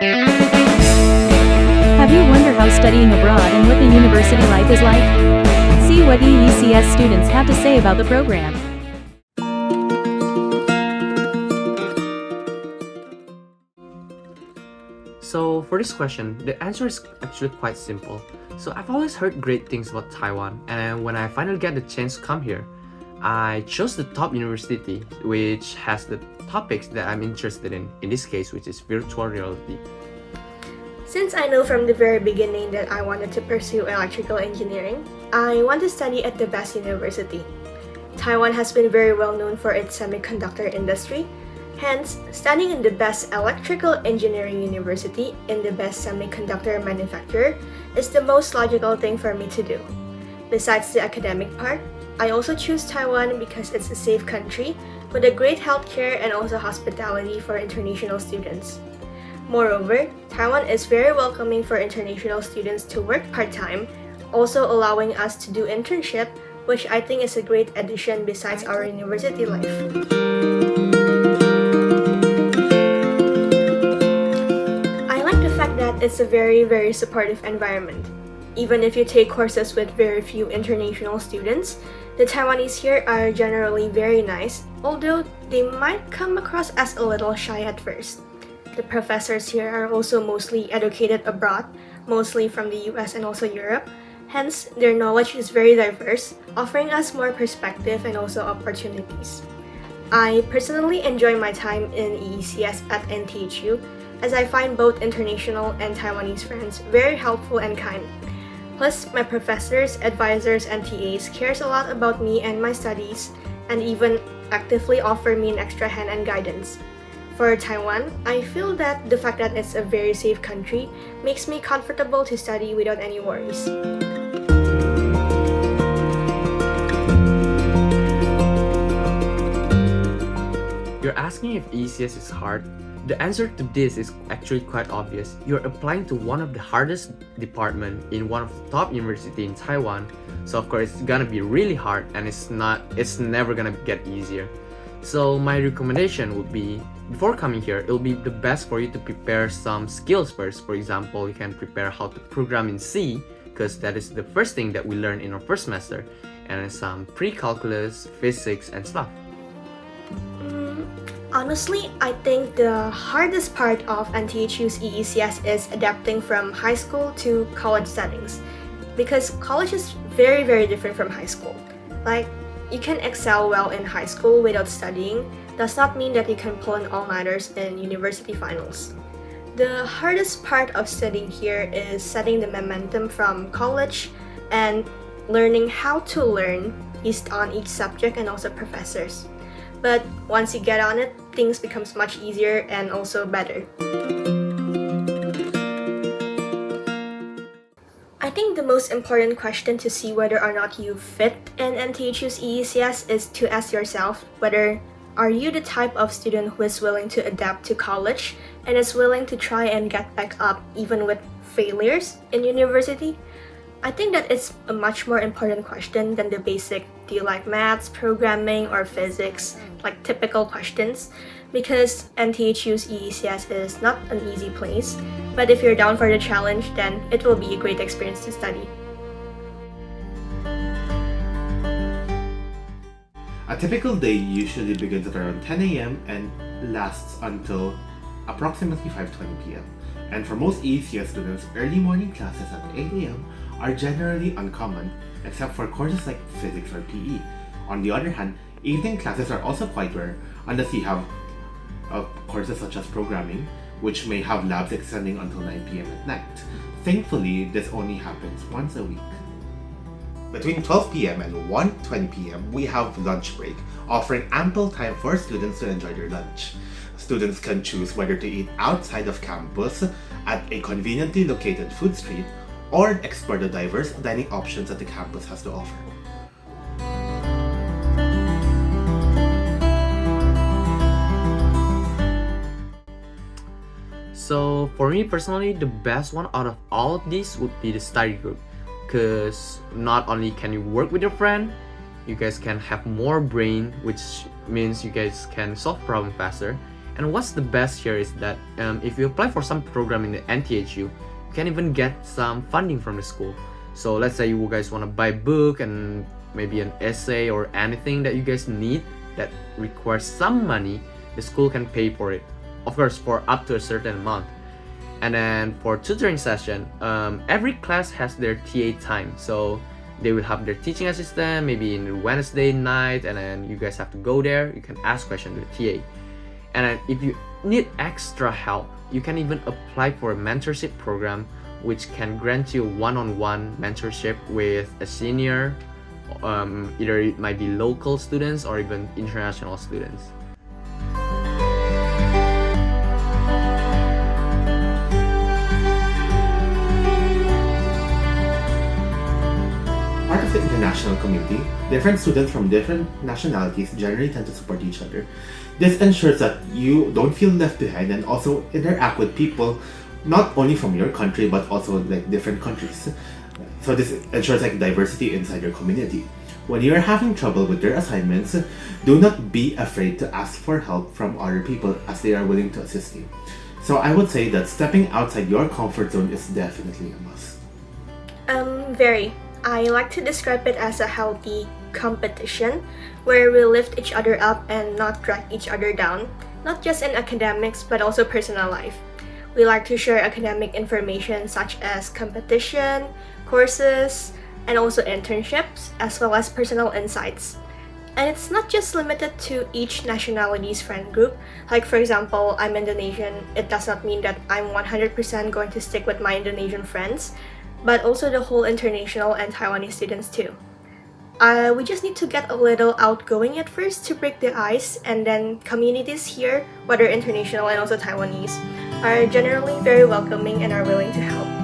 Have you wondered how studying abroad and what the university life is like? See what EECS students have to say about the program. So for this question, the answer is actually quite simple. So I've always heard great things about Taiwan, and when I finally get the chance to come here, I chose the top university which has the topics that I'm interested in this case, which is virtual reality. Since I know from the very beginning that I wanted to pursue electrical engineering, I want to study at the best university. Taiwan has been very well known for its semiconductor industry. Hence, studying in the best electrical engineering university in the best semiconductor manufacturer is the most logical thing for me to do. Besides the academic part, I also choose Taiwan because it's a safe country with a great healthcare and also hospitality for international students. Moreover, Taiwan is very welcoming for international students to work part-time, also allowing us to do internship, which I think is a great addition besides our university life. It's a very supportive environment. Even if you take courses with very few international students, the Taiwanese here are generally very nice, although they might come across as a little shy at first. The professors here are also mostly educated abroad, mostly from the US and also Europe. Hence, their knowledge is very diverse, offering us more perspective and also opportunities. I personally enjoy my time in EECS at NTHU, as I find both international and Taiwanese friends very helpful and kind. Plus, my professors, advisors, and TAs cares a lot about me and my studies, and even actively offer me an extra hand and guidance. For Taiwan, I feel that the fact that it's a very safe country makes me comfortable to study without any worries. You're asking if ECS is hard? The answer to this is actually quite obvious. You're applying to one of the hardest departments in one of the top universities in Taiwan, so of course it's gonna be really hard, and it's never gonna get easier. So my recommendation would be, before coming here, it'll be the best for you to prepare some skills first. For example, you can prepare how to program in C, because that is the first thing that we learn in our first semester, and some pre-calculus, physics, and stuff. Honestly, I think the hardest part of NTHU's EECS is adapting from high school to college settings, because college is very different from high school. Like, you can excel well in high school without studying does not mean that you can pull in all-nighters in university finals. The hardest part of studying here is setting the momentum from college and learning how to learn based on each subject and also professors. But once you get on it, things becomes much easier and also better. I think the most important question to see whether or not you fit in NTHU's EECS is to ask yourself whether are you the type of student who is willing to adapt to college and is willing to try and get back up even with failures in university? I think that it's a much more important question than the basic, do you like maths, programming, or physics, like typical questions, because NTHU's EECS is not an easy place, but if you're down for the challenge, then it will be a great experience to study. A typical day usually begins at around 10 a.m. and lasts until approximately 5:20 p.m. And for most EECS students, early morning classes at 8 a.m. are generally uncommon, except for courses like physics or PE. On the other hand, evening classes are also quite rare, unless you have courses such as programming, which may have labs extending until 9 p.m. at night. Thankfully, this only happens once a week. Between 12 p.m. and 1:20 p.m., we have lunch break, offering ample time for students to enjoy their lunch. Students can choose whether to eat outside of campus at a conveniently located food street or explore the diverse dining options that the campus has to offer. So for me personally, the best one out of all of these would be the study group, because not only can you work with your friend, you guys can have more brain, which means you guys can solve problems faster, And what's the best here is that if you apply for some program in the NTHU, you can even get some funding from the school. So let's say you guys want to buy a book and maybe an essay or anything that you guys need that requires some money, the school can pay for it, of course for up to a certain amount. And then for tutoring session, every class has their TA time, so they will have their teaching assistant maybe in Wednesday night, and then you guys have to go there. You can ask questions to the TA. And then if you need extra help, you can even apply for a mentorship program which can grant you one-on-one mentorship with a senior, either it might be local students or even international students. Part of the international community, different students from different nationalities generally tend to support each other. This ensures that you don't feel left behind and also interact with people not only from your country but also like different countries. So this ensures like diversity inside your community. When you are having trouble with your assignments, do not be afraid to ask for help from other people as they are willing to assist you. So I would say that stepping outside your comfort zone is definitely a must. Very. I like to describe it as a healthy competition where we lift each other up and not drag each other down, not just in academics but also personal life. We like to share academic information such as competition, courses, and also internships, as well as personal insights. And it's not just limited to each nationality's friend group. Like for example, I'm Indonesian. It does not mean that I'm 100% going to stick with my Indonesian friends, but also the whole international and Taiwanese students too. We just need to get a little outgoing at first to break the ice, and then communities here, whether international and also Taiwanese, are generally very welcoming and are willing to help.